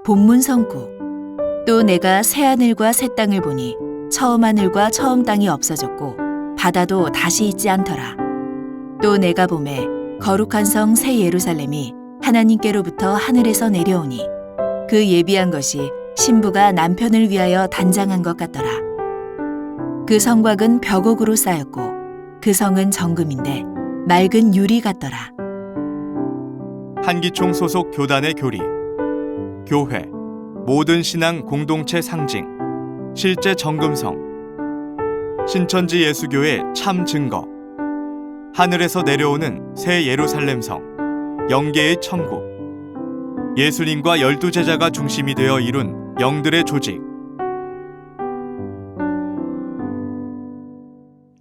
본문 성구. 또 내가 새 하늘과 새 땅을 보니 처음 하늘과 처음 땅이 없어졌고 바다도 다시 있지 않더라. 또 내가 보매 거룩한 성 새 예루살렘이 하나님께로부터 하늘에서 내려오니 그 예비한 것이 신부가 남편을 위하여 단장한 것 같더라. 그 성곽은 벽옥으로 쌓였고 그 성은 정금인데 맑은 유리 같더라. 한기총 소속 교단의 교리, 교회, 모든 신앙 공동체 상징, 실제 정금성, 신천지 예수교의 참 증거, 하늘에서 내려오는 새 예루살렘 성, 영계의 천국, 예수님과 12제자가 중심이 되어 이룬 영들의 조직.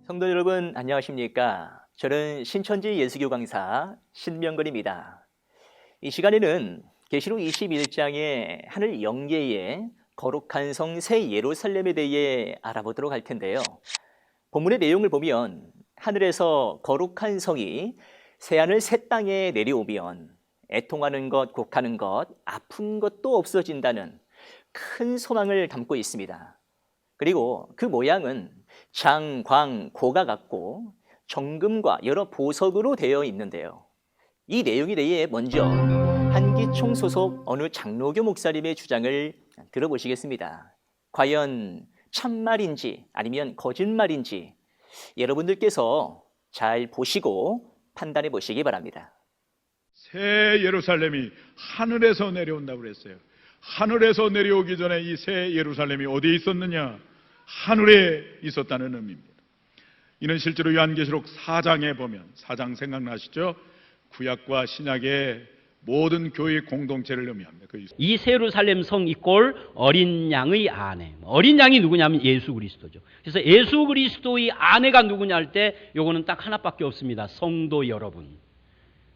성도 여러분 안녕하십니까? 저는 신천지 예수교 강사 신명근입니다. 이 시간에는 계시록 21장의 하늘 영계의 거룩한 성 새 예루살렘에 대해 알아보도록 할 텐데요. 본문의 내용을 보면 하늘에서 거룩한 성이 새하늘 새 땅에 내려오면 애통하는 것, 곡하는 것, 아픈 것도 없어진다는 큰 소망을 담고 있습니다. 그리고 그 모양은 장, 광, 고가 같고 정금과 여러 보석으로 되어 있는데요. 이 내용에 대해 먼저 한기총 소속 어느 장로교 목사님의 주장을 들어보시겠습니다. 과연 참말인지 아니면 거짓말인지 여러분들께서 잘 보시고 판단해 보시기 바랍니다. 새 예루살렘이 하늘에서 내려온다고 그랬어요. 하늘에서 내려오기 전에 이 새 예루살렘이 어디에 있었느냐? 하늘에 있었다는 의미입니다. 이는 실제로 요한계시록 4장에 보면, 4장 생각나시죠? 구약과 신약의 모든 교회 공동체를 의미합니다. 이 새 예루살렘 성 이꼴 어린 양의 아내. 어린 양이 누구냐면 예수 그리스도죠. 그래서 예수 그리스도의 아내가 누구냐 할 때 요거는 딱 하나밖에 없습니다. 성도 여러분.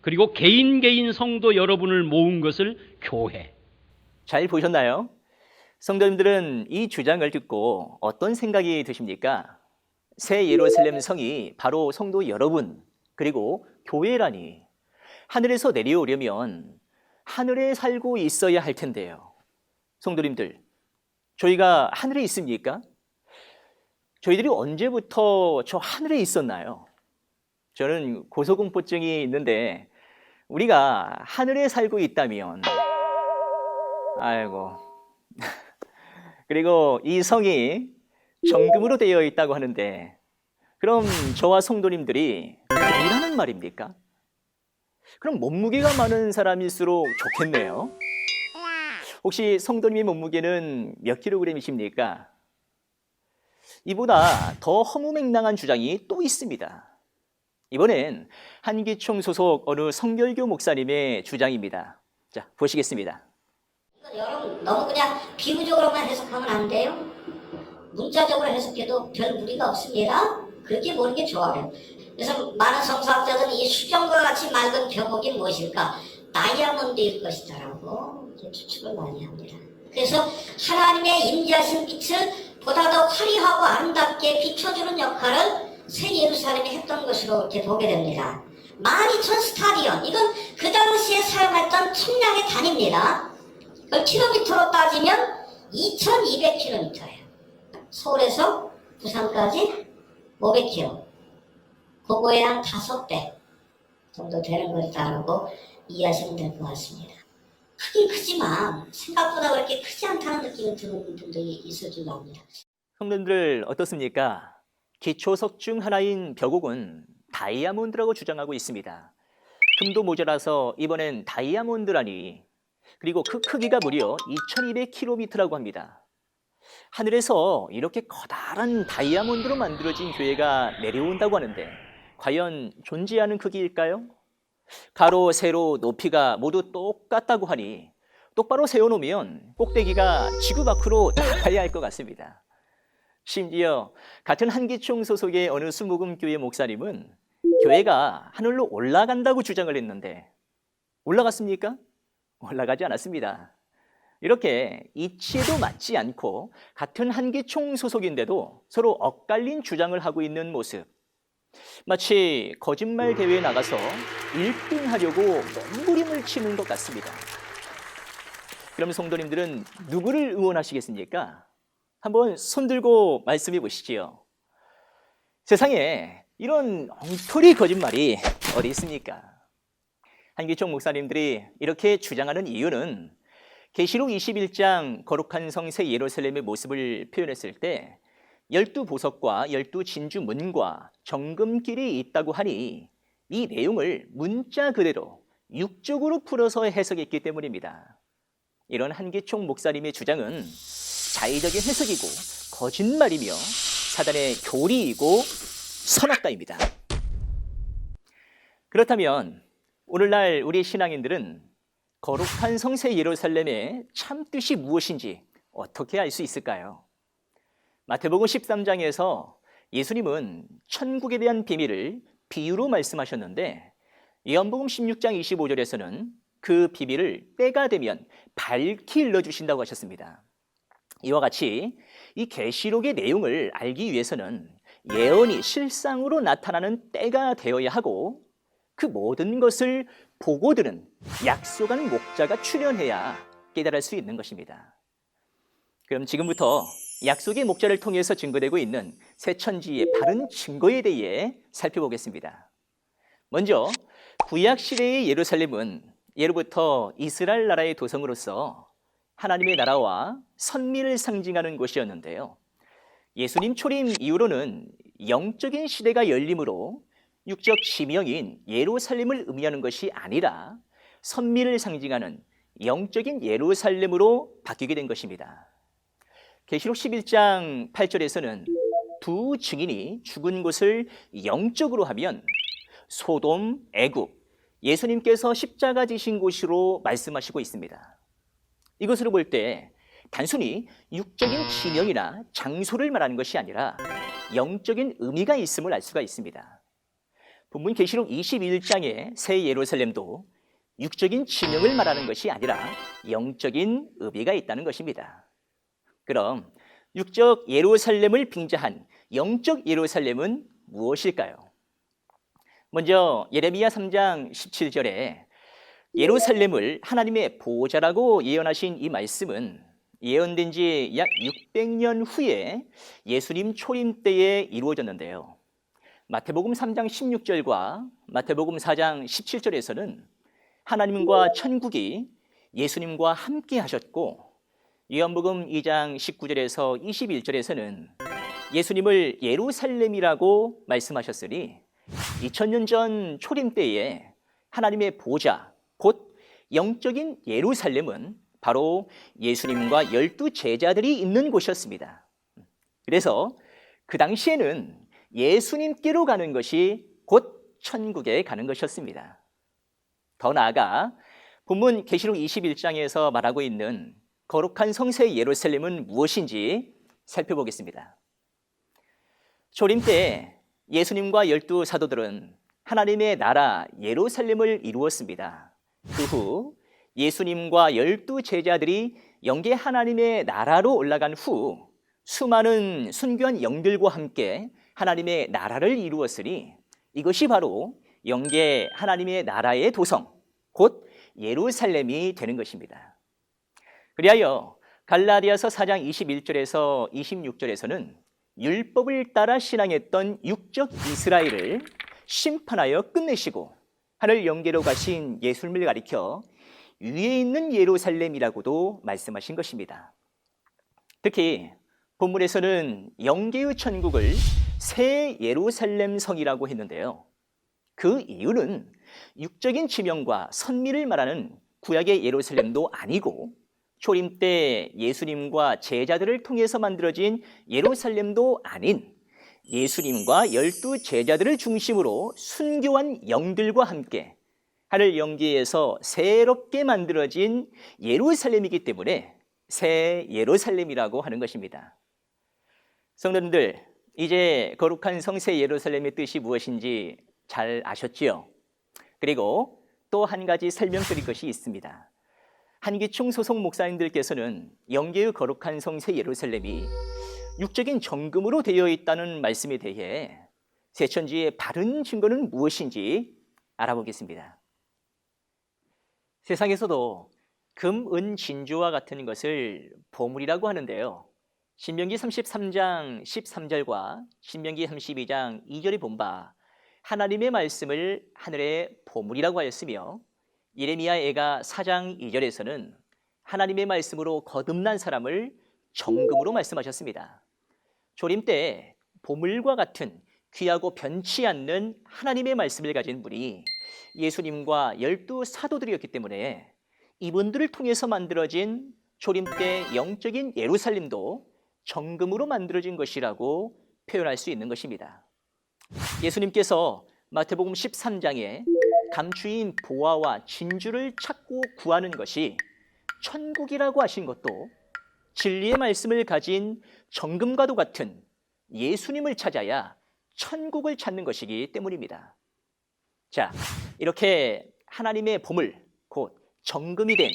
그리고 개인 성도 여러분을 모은 것을 교회. 잘 보셨나요? 성도님들은 이 주장을 듣고 어떤 생각이 드십니까? 새 예루살렘 성이 바로 성도 여러분, 그리고 교회라니. 하늘에서 내려오려면 하늘에 살고 있어야 할 텐데요. 성도님들, 저희가 하늘에 있습니까? 저희들이 언제부터 저 하늘에 있었나요? 저는 고소공포증이 있는데 우리가 하늘에 살고 있다면 아이고 그리고 이 성이 정금으로 되어 있다고 하는데 그럼 저와 성도님들이 뭐라는 말입니까? 그럼 몸무게가 많은 사람일수록 좋겠네요. 혹시 성도님의 몸무게는 몇 킬로그램이십니까? 이보다 더 허무맹랑한 주장이 또 있습니다. 이번엔 한기총 소속 어느 성결교 목사님의 주장입니다. 자, 보시겠습니다. 여러분 너무 그냥 비유적으로만 해석하면 안 돼요. 문자적으로 해석해도 별 무리가 없습니다. 그렇게 보는 게 좋아요. 그래서 많은 성서학자들은 이 수정과 같이 맑은 벽옥이 무엇일까? 다이아몬드일 것이다라고 추측을 많이 합니다. 그래서 하나님의 임재하신 빛을 보다 더 화려하고 아름답게 비춰주는 역할을 새 예루살렘이 했던 것으로 이렇게 보게 됩니다. 12,000 스타디온, 이건 그 당시에 사용했던 천량의 단위입니다. 그걸 킬로미터로 따지면 2,200km예요. 서울에서 부산까지 500km. 그거에 한 5배 정도 되는 것이다라고 이해하시면 될 것 같습니다. 크긴 크지만 생각보다 그렇게 크지 않다는 느낌이 드는 분들이 있을 줄 압니다. 성도님들 어떻습니까? 기초석 중 하나인 벽옥은 다이아몬드라고 주장하고 있습니다. 금도 모자라서 이번엔 다이아몬드라니. 그리고 그 크기가 무려 2200km라고 합니다. 하늘에서 이렇게 커다란 다이아몬드로 만들어진 교회가 내려온다고 하는데 과연 존재하는 크기일까요? 가로, 세로, 높이가 모두 똑같다고 하니 똑바로 세워놓으면 꼭대기가 지구 밖으로 나가야 할 것 같습니다. 심지어 같은 한기총 소속의 어느 수목음교회 목사님은 교회가 하늘로 올라간다고 주장을 했는데 올라갔습니까? 올라가지 않았습니다. 이렇게 이치에도 맞지 않고 같은 한기총 소속인데도 서로 엇갈린 주장을 하고 있는 모습. 마치 거짓말 대회에 나가서 1등 하려고 몸부림을 치는 것 같습니다. 그럼 성도님들은 누구를 응원하시겠습니까? 한번 손들고 말씀해 보시지요. 세상에 이런 엉터리 거짓말이 어디 있습니까? 한기총 목사님들이 이렇게 주장하는 이유는 계시록 21장 거룩한 성 새 예루살렘의 모습을 표현했을 때 12보석과 12진주 문과 정금길이 있다고 하니 이 내용을 문자 그대로 육적으로 풀어서 해석했기 때문입니다. 이런 한기총 목사님의 주장은 자의적인 해석이고 거짓말이며 사단의 교리이고 선악과입니다. 그렇다면 오늘날 우리 신앙인들은 거룩한 성새 예루살렘의 참 뜻이 무엇인지 어떻게 알 수 있을까요? 마태복음 13장에서 예수님은 천국에 대한 비밀을 비유로 말씀하셨는데 요한복음 16장 25절에서는 그 비밀을 때가 되면 밝히 일러주신다고 하셨습니다. 이와 같이 이 계시록의 내용을 알기 위해서는 예언이 실상으로 나타나는 때가 되어야 하고 그 모든 것을 보고 들은 약속한 목자가 출현해야 깨달을 수 있는 것입니다. 그럼 지금부터 약속의 목자를 통해서 증거되고 있는 새 천지의 바른 증거에 대해 살펴보겠습니다. 먼저 구약 시대의 예루살렘은 예로부터 이스라엘 나라의 도성으로서 하나님의 나라와 선미를 상징하는 곳이었는데요. 예수님 초림 이후로는 영적인 시대가 열림으로 육적 지명인 예루살렘을 의미하는 것이 아니라 선미를 상징하는 영적인 예루살렘으로 바뀌게 된 것입니다. 계시록 11장 8절에서는 두 증인이 죽은 곳을 영적으로 하면 소돔, 애굽, 예수님께서 십자가 지신 곳으로 말씀하시고 있습니다. 이것으로 볼 때 단순히 육적인 지명이나 장소를 말하는 것이 아니라 영적인 의미가 있음을 알 수가 있습니다. 본문 계시록 21장의 새 예루살렘도 육적인 지명을 말하는 것이 아니라 영적인 의미가 있다는 것입니다. 그럼 육적 예루살렘을 빙자한 영적 예루살렘은 무엇일까요? 먼저 예레미야 3장 17절에 예루살렘을 하나님의 보호자라고 예언하신 이 말씀은 예언된 지 약 600년 후에 예수님 초림 때에 이루어졌는데요. 마태복음 3장 16절과 마태복음 4장 17절에서는 하나님과 천국이 예수님과 함께 하셨고 요한복음 2장 19절에서 21절에서는 예수님을 예루살렘이라고 말씀하셨으니 2000년 전 초림 때에 하나님의 보좌, 곧 영적인 예루살렘은 바로 예수님과 12 제자들이 있는 곳이었습니다. 그래서 그 당시에는 예수님께로 가는 것이 곧 천국에 가는 것이었습니다. 더 나아가 본문 계시록 21장에서 말하고 있는 거룩한 성새 예루살렘은 무엇인지 살펴보겠습니다. 초림 때 예수님과 12 사도들은 하나님의 나라 예루살렘을 이루었습니다. 그 후 예수님과 12 제자들이 영계 하나님의 나라로 올라간 후 수많은 순교한 영들과 함께 하나님의 나라를 이루었으니 이것이 바로 영계 하나님의 나라의 도성, 곧 예루살렘이 되는 것입니다. 그리하여 갈라디아서 4장 21절에서 26절에서는 율법을 따라 신앙했던 육적 이스라엘을 심판하여 끝내시고 하늘 영계로 가신 예수님을 가리켜 위에 있는 예루살렘이라고도 말씀하신 것입니다. 특히 본문에서는 영계의 천국을 새 예루살렘 성이라고 했는데요. 그 이유는 육적인 지명과 선미를 말하는 구약의 예루살렘도 아니고 초림 때 예수님과 제자들을 통해서 만들어진 예루살렘도 아닌 예수님과 12 제자들을 중심으로 순교한 영들과 함께 하늘 영계에서 새롭게 만들어진 예루살렘이기 때문에 새 예루살렘이라고 하는 것입니다. 성도님들, 이제 거룩한 성새 예루살렘의 뜻이 무엇인지 잘 아셨지요? 그리고 또 한 가지 설명드릴 것이 있습니다. 한기총 소속 목사님들께서는 영계의 거룩한 성새 예루살렘이 육적인 정금으로 되어 있다는 말씀에 대해 새천지의 바른 증거는 무엇인지 알아보겠습니다. 세상에서도 금, 은, 진주와 같은 것을 보물이라고 하는데요. 신명기 33장 13절과 신명기 32장 2절에 본 바 하나님의 말씀을 하늘의 보물이라고 하였으며, 예레미야애가 4장 2절에서는 하나님의 말씀으로 거듭난 사람을 정금으로 말씀하셨습니다. 조림 때 보물과 같은 귀하고 변치 않는 하나님의 말씀을 가진 분이 예수님과 12사도들이었기 때문에 이분들을 통해서 만들어진 조림 때 영적인 예루살렘도 정금으로 만들어진 것이라고 표현할 수 있는 것입니다. 예수님께서 마태복음 13장에 감추인 보화와 진주를 찾고 구하는 것이 천국이라고 하신 것도 진리의 말씀을 가진 정금과도 같은 예수님을 찾아야 천국을 찾는 것이기 때문입니다. 자, 이렇게 하나님의 보물, 곧 정금이 된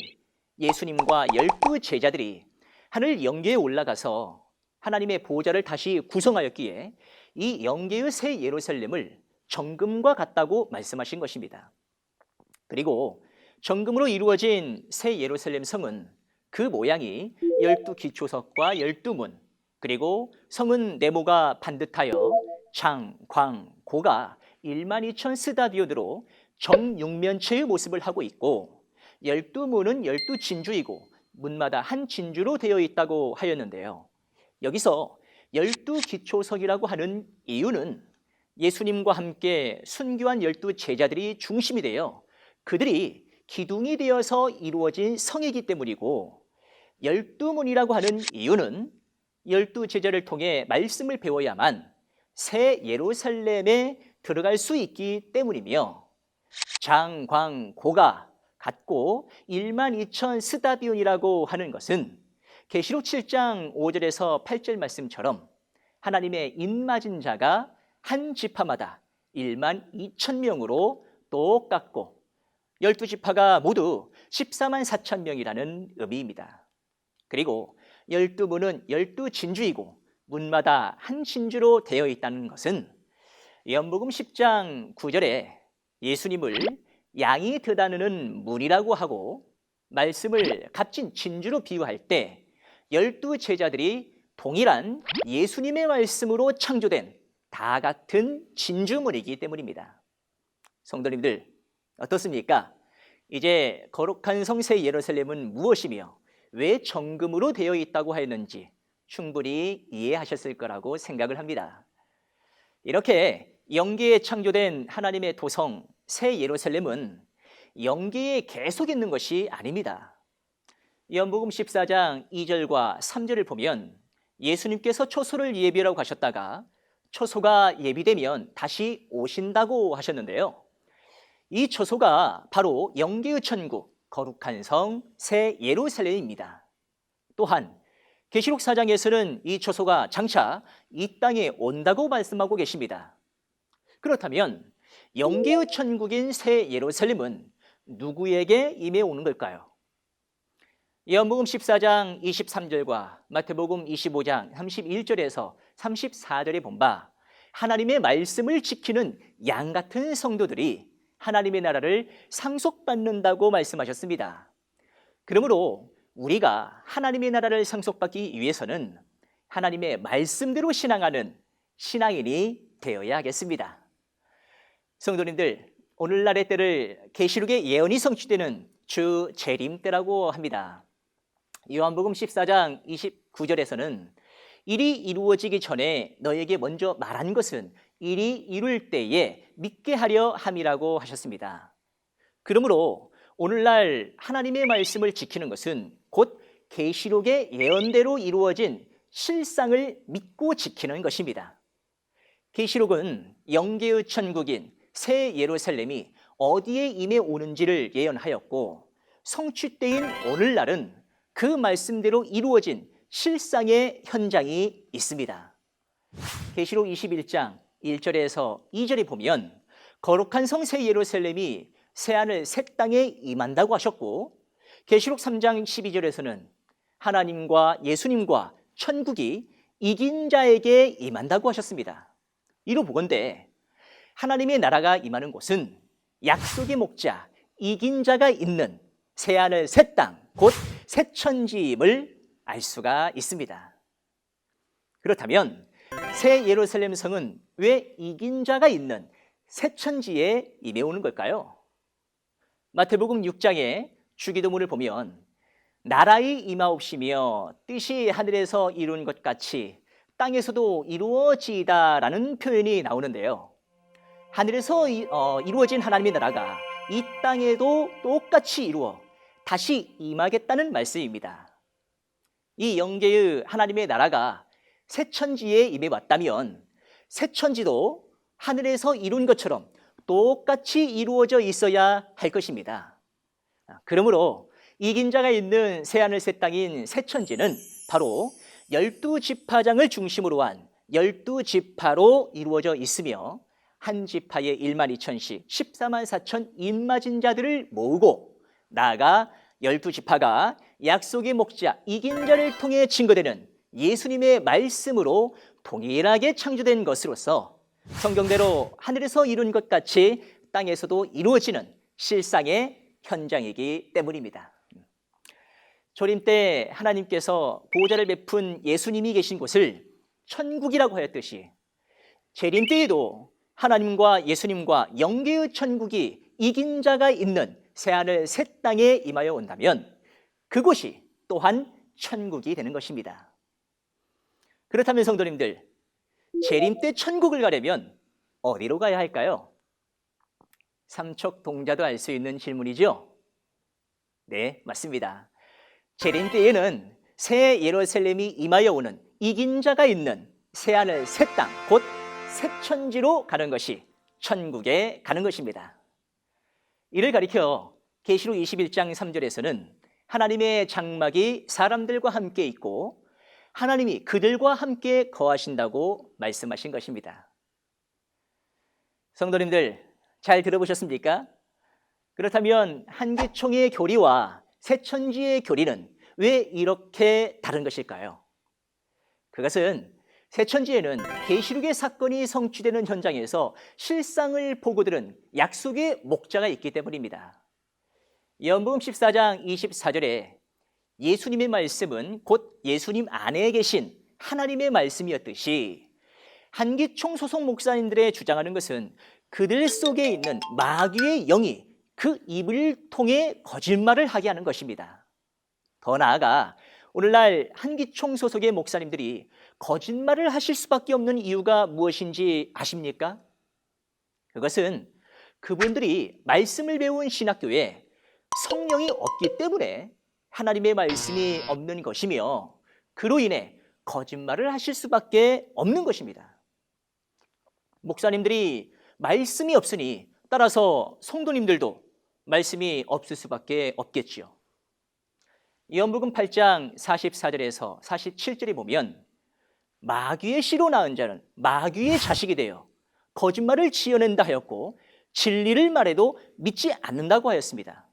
예수님과 12 제자들이 하늘 영계에 올라가서 하나님의 보좌를 다시 구성하였기에 이 영계의 새 예루살렘을 정금과 같다고 말씀하신 것입니다. 그리고 정금으로 이루어진 새 예루살렘 성은 그 모양이 12기초석과 12문, 그리고 성은 네모가 반듯하여 장, 광, 고가 12,000 스다디온으로 정육면체의 모습을 하고 있고, 12문은 12진주이고 문마다 한 진주로 되어 있다고 하였는데요. 여기서 12기초석이라고 하는 이유는 예수님과 함께 순교한 12 제자들이 중심이 되어 그들이 기둥이 되어서 이루어진 성이기 때문이고, 12문이라고 하는 이유는 12 제자를 통해 말씀을 배워야만 새 예루살렘에 들어갈 수 있기 때문이며, 장, 광, 고가 같고 12,000 스다디온이라고 하는 것은 계시록 7장 5절에서 8절 말씀처럼 하나님의 입맞은 자가 한 지파마다 12,000명으로 똑같고 12지파가 모두 144,000명이라는 의미입니다. 그리고 12문은 12진주이고 문마다 한 진주로 되어 있다는 것은 요한복음 10장 9절에 예수님을 양이 드다누는 문이라고 하고 말씀을 값진 진주로 비유할 때 12 제자들이 동일한 예수님의 말씀으로 창조된 다 같은 진주문이기 때문입니다. 성도님들 어떻습니까? 이제 거룩한 성새 예루살렘은 무엇이며 왜 정금으로 되어 있다고 하였는지 충분히 이해하셨을 거라고 생각을 합니다. 이렇게 영계에 창조된 하나님의 도성 새 예루살렘은 영계에 계속 있는 것이 아닙니다. 요한복음 14장 2절과 3절을 보면 예수님께서 초소를 예비하러 가셨다가 초소가 예비되면 다시 오신다고 하셨는데요. 이 초소가 바로 영계의 천국, 거룩한 성 새 예루살렘입니다. 또한 계시록 4장에서는 이 초소가 장차 이 땅에 온다고 말씀하고 계십니다. 그렇다면 영계의 천국인 새 예루살렘은 누구에게 임해 오는 걸까요? 요한복음 14장 23절과 마태복음 25장 31절에서 34절에 본 바 하나님의 말씀을 지키는 양 같은 성도들이 하나님의 나라를 상속받는다고 말씀하셨습니다. 그러므로 우리가 하나님의 나라를 상속받기 위해서는 하나님의 말씀대로 신앙하는 신앙인이 되어야 하겠습니다. 성도님들, 오늘날의 때를 계시록의 예언이 성취되는 주 재림 때라고 합니다. 요한복음 14장 29절에서는 일이 이루어지기 전에 너에게 먼저 말한 것은 일이 이룰 때에 믿게 하려 함이라고 하셨습니다. 그러므로 오늘날 하나님의 말씀을 지키는 것은 곧 계시록의 예언대로 이루어진 실상을 믿고 지키는 것입니다. 계시록은 영계의 천국인 새 예루살렘이 어디에 임해 오는지를 예언하였고 성취때인 오늘날은 그 말씀대로 이루어진 실상의 현장이 있습니다. 계시록 21장 1절에서 2절에 보면 거룩한 성 새 예루살렘이 새하늘 새 땅에 임한다고 하셨고, 계시록 3장 12절에서는 하나님과 예수님과 천국이 이긴 자에게 임한다고 하셨습니다. 이로 보건대 하나님의 나라가 임하는 곳은 약속의 목자 이긴 자가 있는 새하늘 새 땅, 곧 새천지임을 알 수가 있습니다. 그렇다면 새 예루살렘 성은 왜 이긴 자가 있는 새천지에 임해오는 걸까요? 마태복음 6장의 주기도문을 보면 나라의 임하옵시며 뜻이 하늘에서 이룬 것 같이 땅에서도 이루어지이다라는 표현이 나오는데요. 하늘에서 이루어진 하나님의 나라가 이 땅에도 똑같이 이루어 다시 임하겠다는 말씀입니다. 이 영계의 하나님의 나라가 새천지에 임해 왔다면 새천지도 하늘에서 이룬 것처럼 똑같이 이루어져 있어야 할 것입니다. 그러므로 이긴 자가 있는 새하늘 새 땅인 새천지는 바로 12지파장을 중심으로 한 12지파로 이루어져 있으며 한 지파에 1만 2천씩 14만 4천 인맞은 자들을 모으고 나아가 12지파가 약속의 목자 이긴 자를 통해 증거되는 예수님의 말씀으로 동일하게 창조된 것으로서 성경대로 하늘에서 이룬 것 같이 땅에서도 이루어지는 실상의 현장이기 때문입니다. 조림 때 하나님께서 보호자를 베푼 예수님이 계신 곳을 천국이라고 하였듯이 재림 때에도 하나님과 예수님과 영계의 천국이 이긴 자가 있는 새하늘 새 땅에 임하여 온다면 그곳이 또한 천국이 되는 것입니다. 그렇다면 성도님들, 재림 때 천국을 가려면 어디로 가야 할까요? 삼척동자도 알 수 있는 질문이죠? 네, 맞습니다. 재림 때에는 새 예루살렘이 임하여 오는 이긴 자가 있는 새하늘 새 땅, 곧 새천지로 가는 것이 천국에 가는 것입니다. 이를 가리켜 계시록 21장 3절에서는 하나님의 장막이 사람들과 함께 있고 하나님이 그들과 함께 거하신다고 말씀하신 것입니다. 성도님들, 잘 들어보셨습니까? 그렇다면 한기총의 교리와 새천지의 교리는 왜 이렇게 다른 것일까요? 그것은 새천지에는 계시록의 사건이 성취되는 현장에서 실상을 보고 들은 약속의 목자가 있기 때문입니다. 요한복음 14장 24절에 예수님의 말씀은 곧 예수님 안에 계신 하나님의 말씀이었듯이 한기총 소속 목사님들의 주장하는 것은 그들 속에 있는 마귀의 영이 그 입을 통해 거짓말을 하게 하는 것입니다. 더 나아가 오늘날 한기총 소속의 목사님들이 거짓말을 하실 수밖에 없는 이유가 무엇인지 아십니까? 그것은 그분들이 말씀을 배운 신학교에 성령이 없기 때문에 하나님의 말씀이 없는 것이며 그로 인해 거짓말을 하실 수밖에 없는 것입니다. 목사님들이 말씀이 없으니 따라서 성도님들도 말씀이 없을 수밖에 없겠지요. 요한복음 8장 44절에서 47절에 보면 마귀의 씨로 낳은 자는 마귀의 자식이 되어 거짓말을 지어낸다 하였고 진리를 말해도 믿지 않는다고 하였습니다.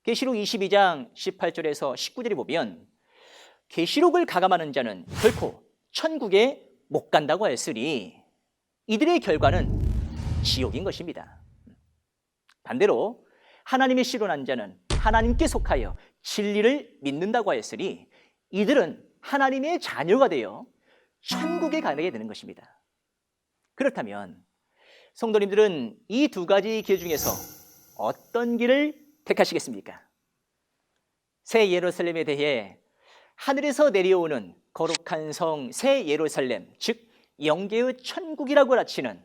계시록 22장 18절에서 19절에 보면 계시록을 가감하는 자는 결코 천국에 못 간다고 하였으니 이들의 결과는 지옥인 것입니다. 반대로 하나님의 씨로 난 자는 하나님께 속하여 진리를 믿는다고 하였으니 이들은 하나님의 자녀가 되어 천국에 가게 되는 것입니다. 그렇다면 성도님들은 이 두 가지 길 중에서 어떤 길을 택하시겠습니까? 새 예루살렘에 대해 하늘에서 내려오는 거룩한 성 새 예루살렘, 즉 영계의 천국이라고 가르치는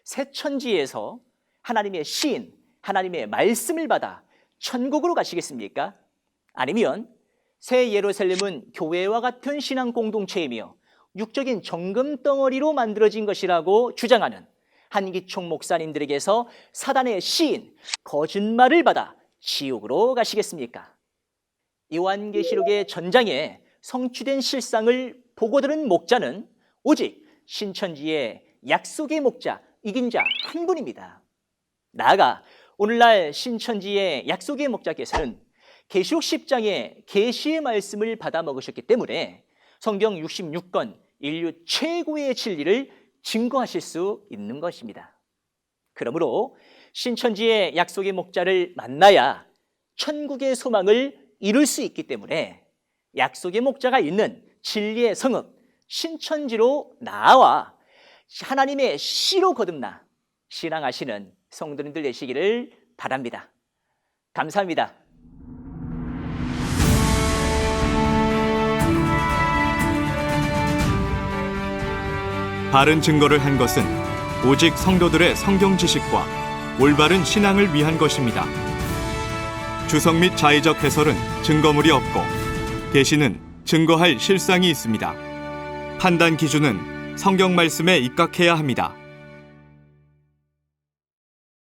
새 천지에서 하나님의 시인, 하나님의 말씀을 받아 천국으로 가시겠습니까? 아니면 새 예루살렘은 교회와 같은 신앙 공동체이며 육적인 정금 덩어리로 만들어진 것이라고 주장하는 한기총 목사님들에게서 사단의 시인, 거짓말을 받아 지옥으로 가시겠습니까? 요한계시록의 전장에 성취된 실상을 보고 들은 목자는 오직 신천지의 약속의 목자, 이긴 자 한 분입니다. 나아가 오늘날 신천지의 약속의 목자께서는 계시록 10장의 계시의 말씀을 받아 먹으셨기 때문에 성경 66권 인류 최고의 진리를 증거하실 수 있는 것입니다. 그러므로 신천지의 약속의 목자를 만나야 천국의 소망을 이룰 수 있기 때문에 약속의 목자가 있는 진리의 성읍 신천지로 나와 하나님의 씨로 거듭나 신앙하시는 성도님들 되시기를 바랍니다. 감사합니다. 바른 증거를 한 것은 오직 성도들의 성경 지식과 올바른 신앙을 위한 것입니다. 주석 및 자의적 해설은 증거물이 없고 계시는 증거할 실상이 있습니다. 판단 기준은 성경 말씀에 입각해야 합니다.